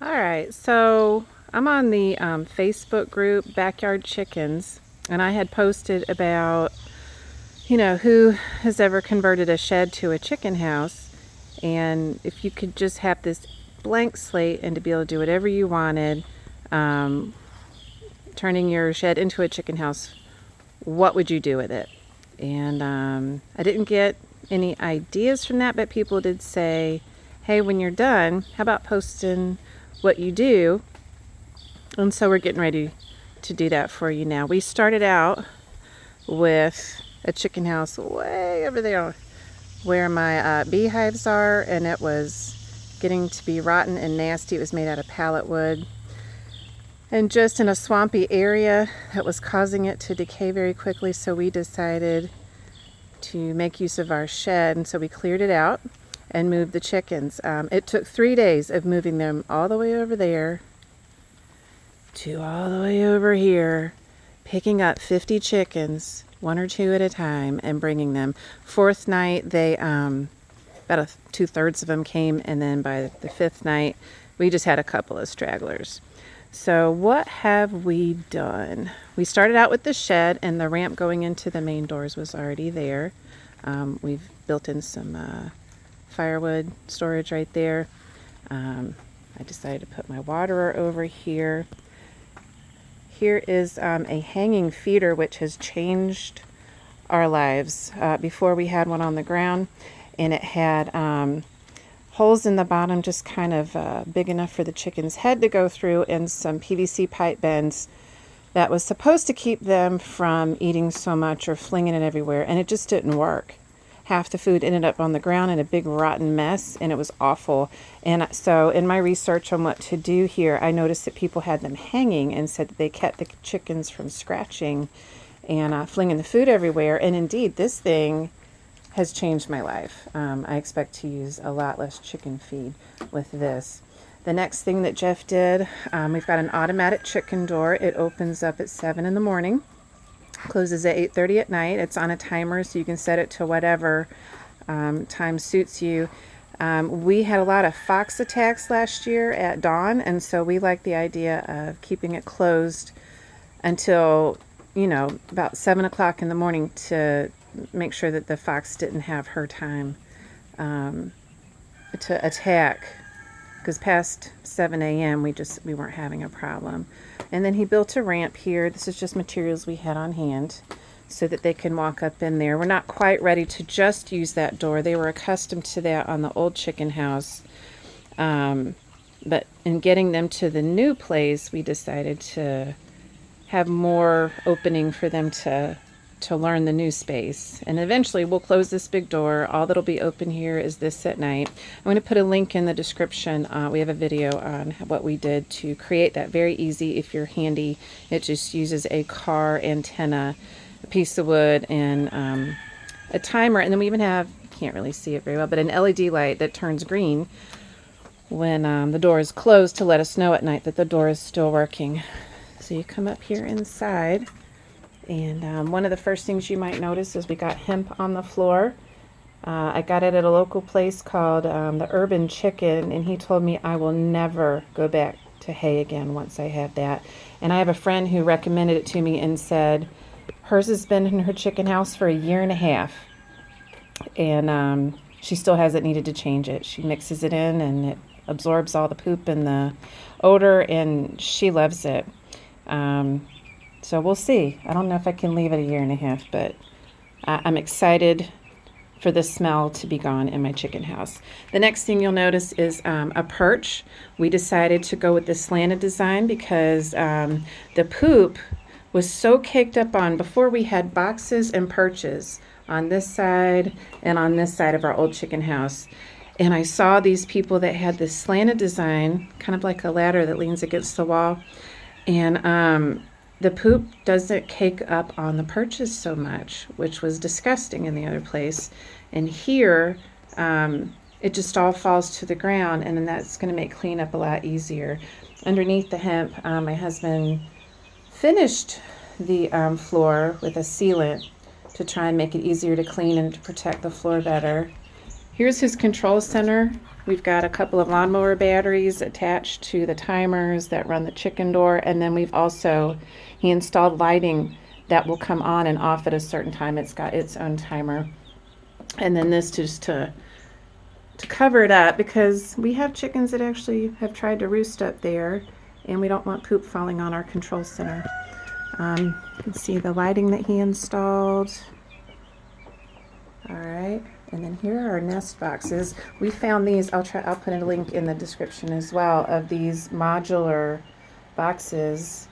All right, so I'm on the Facebook group Backyard Chickens, and I had posted about, who has ever converted a shed to a chicken house, and if you could just have this blank slate and to be able to do whatever you wanted, um, turning your shed into a chicken house, what would you do with it? And I didn't get any ideas from that, but people did say, hey, when you're done, how about posting what you do? And so we're getting ready to do that for you now. We started out with a chicken house way over there where my beehives are, and it was getting to be rotten and nasty. It was made out of pallet wood and just in a swampy area that was causing it to decay very quickly. So we decided to make use of our shed, and so we cleared it out and moved the chickens. It took 3 days of moving them all the way over there to all the way over here, picking up 50 chickens, one or two at a time, and bringing them. Fourth night, they about 2/3 of them came, and then by the fifth night, we just had a couple of stragglers. So what have we done? We started out with the shed, and the ramp going into the main doors was already there. We've built in some firewood storage right there. I decided to put my waterer over here. Here is a hanging feeder, which has changed our lives. Before we had one on the ground, and it had holes in the bottom just kind of big enough for the chicken's head to go through, and some PVC pipe bends that was supposed to keep them from eating so much or flinging it everywhere, and it just didn't work. Half the food ended up on the ground in a big rotten mess, and it was awful. And so in my research on what to do here, I noticed that people had them hanging and said that they kept the chickens from scratching and flinging the food everywhere. And indeed, this thing has changed my life. I expect to use a lot less chicken feed with this. The next thing that Jeff did, we've got an automatic chicken door. It opens up at 7 in the morning, closes at 8:30 at night. It's on a timer, so you can set it to whatever time suits you. We had a lot of fox attacks last year at dawn, and so we like the idea of keeping it closed until, about 7 o'clock in the morning to make sure that the fox didn't have her time to attack, because past 7 a.m. we weren't having a problem. And then he built a ramp here. This is just materials we had on hand so that they can walk up in there. We're not quite ready to just use that door. They were accustomed to that on the old chicken house. But in getting them to the new place, we decided to have more opening for them to learn the new space. And eventually we'll close this big door. All that'll be open here is this at night. I'm going to put a link in the description. We have a video on what we did to create that. Very easy if you're handy. It just uses a car antenna, a piece of wood, and a timer. And then we even have, can't really see it very well, but an LED light that turns green when the door is closed to let us know at night that the door is still working. So you come up here inside, and one of the first things you might notice is we got hemp on the floor. I got it at a local place called the Urban Chicken, and he told me I will never go back to hay again once I have that. And I have a friend who recommended it to me and said hers has been in her chicken house for 1.5 years, and she still hasn't needed to change it. She mixes it in, and it absorbs all the poop and the odor, and she loves it. So we'll see. I don't know if I can leave it 1.5 years, but I'm excited for the smell to be gone in my chicken house. The next thing you'll notice is a perch. We decided to go with this slanted design because the poop was so caked up on. Before, we had boxes and perches on this side and on this side of our old chicken house. And I saw these people that had this slanted design, kind of like a ladder that leans against the wall. And the poop doesn't cake up on the perches so much, which was disgusting in the other place. And here, it just all falls to the ground, and then that's going to make cleanup a lot easier. Underneath the hemp, my husband finished the floor with a sealant to try and make it easier to clean and to protect the floor better. Here's his control center. We've got a couple of lawnmower batteries attached to the timers that run the chicken door, and then he installed lighting that will come on and off at a certain time. It's got its own timer. And then this just to cover it up, because we have chickens that actually have tried to roost up there, and we don't want poop falling on our control center. You can see the lighting that he installed. All right, and then here are our nest boxes. We found these. I'll put a link in the description as well of these modular boxes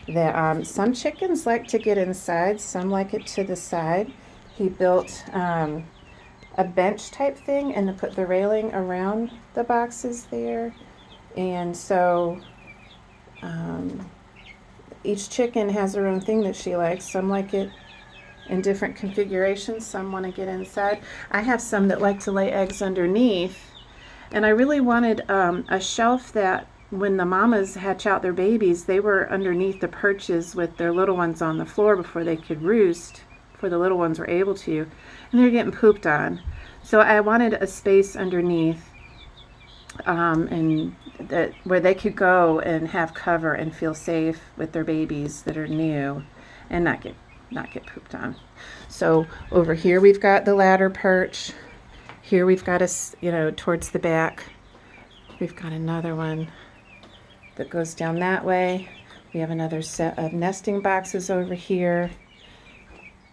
that some chickens like to get inside, some like it to the side. He built a bench type thing and to put the railing around the boxes there. And so each chicken has her own thing that she likes. Some like it in different configurations. Some want to get inside. I have some that like to lay eggs underneath. And I really wanted a shelf that when the mamas hatch out their babies, they were underneath the perches with their little ones on the floor before they could roost, before the little ones were able to, and they're getting pooped on. So I wanted a space underneath and that where they could go and have cover and feel safe with their babies that are new and not get pooped on. So over here we've got the ladder perch. Here we've got towards the back, we've got another one that goes down that way. We have another set of nesting boxes over here.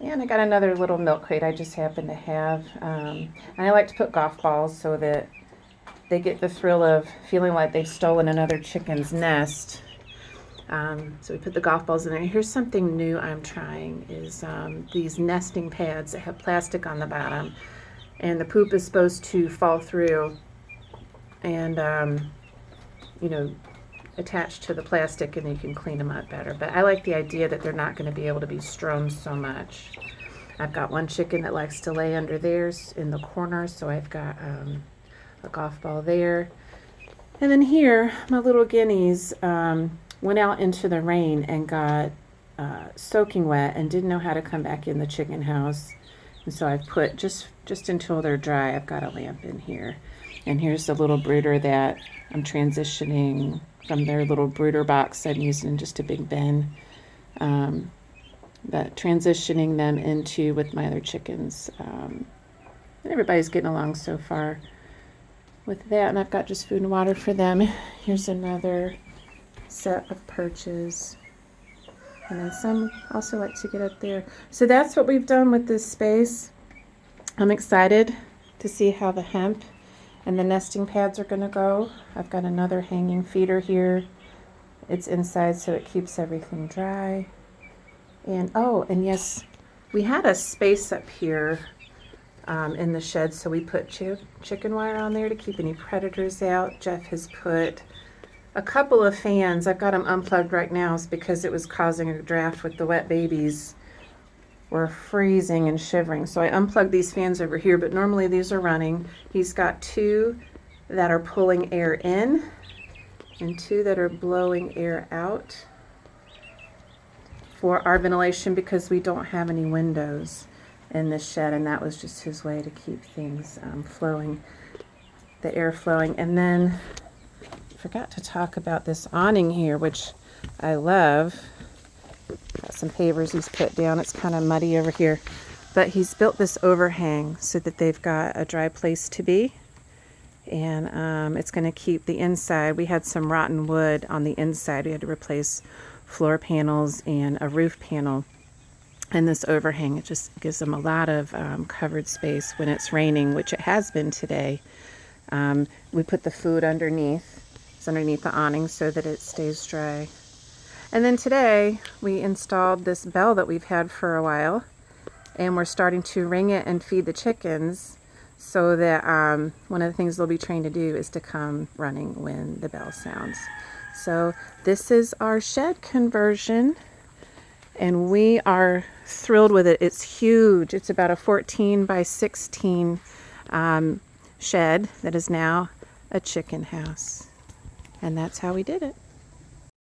And I got another little milk crate I just happen to have. And I like to put golf balls so that they get the thrill of feeling like they've stolen another chicken's nest. So we put the golf balls in there. Here's something new I'm trying is these nesting pads that have plastic on the bottom. And the poop is supposed to fall through and, attached to the plastic, and you can clean them up better. But I like the idea that they're not going to be able to be strewn so much. I've got one chicken that likes to lay under theirs in the corner, so I've got a golf ball there. And then here, my little guineas went out into the rain and got soaking wet and didn't know how to come back in the chicken house. And so I've put, just until they're dry, I've got a lamp in here. And here's the little brooder that I'm transitioning from their little brooder box I'm using in just a big bin. But transitioning them into with my other chickens. And everybody's getting along so far with that. And I've got just food and water for them. Here's another set of perches. And then some also like to get up there. So that's what we've done with this space. I'm excited to see how the hemp and the nesting pads are going to go. I've got another hanging feeder here. It's inside so it keeps everything dry. And and yes, we had a space up here in the shed, so we put chicken wire on there to keep any predators out. Jeff has put a couple of fans. I've got them unplugged right now because it was causing a draft with the wet babies. We're freezing and shivering. So I unplugged these fans over here, but normally these are running. He's got 2 that are pulling air in and 2 that are blowing air out for our ventilation because we don't have any windows in this shed, and that was just his way to keep things flowing, the air flowing. And then I forgot to talk about this awning here, which I love. Got some pavers he's put down. It's kind of muddy over here, but he's built this overhang so that they've got a dry place to be, and it's going to keep the inside. We had some rotten wood on the inside. We had to replace floor panels and a roof panel, and this overhang, it just gives them a lot of covered space when it's raining, which it has been today. We put the food underneath. It's underneath the awning so that it stays dry. And then today we installed this bell that we've had for a while, and we're starting to ring it and feed the chickens so that one of the things they'll be trained to do is to come running when the bell sounds. So this is our shed conversion, and we are thrilled with it. It's huge. It's about a 14 by 16 shed that is now a chicken house. And that's how we did it.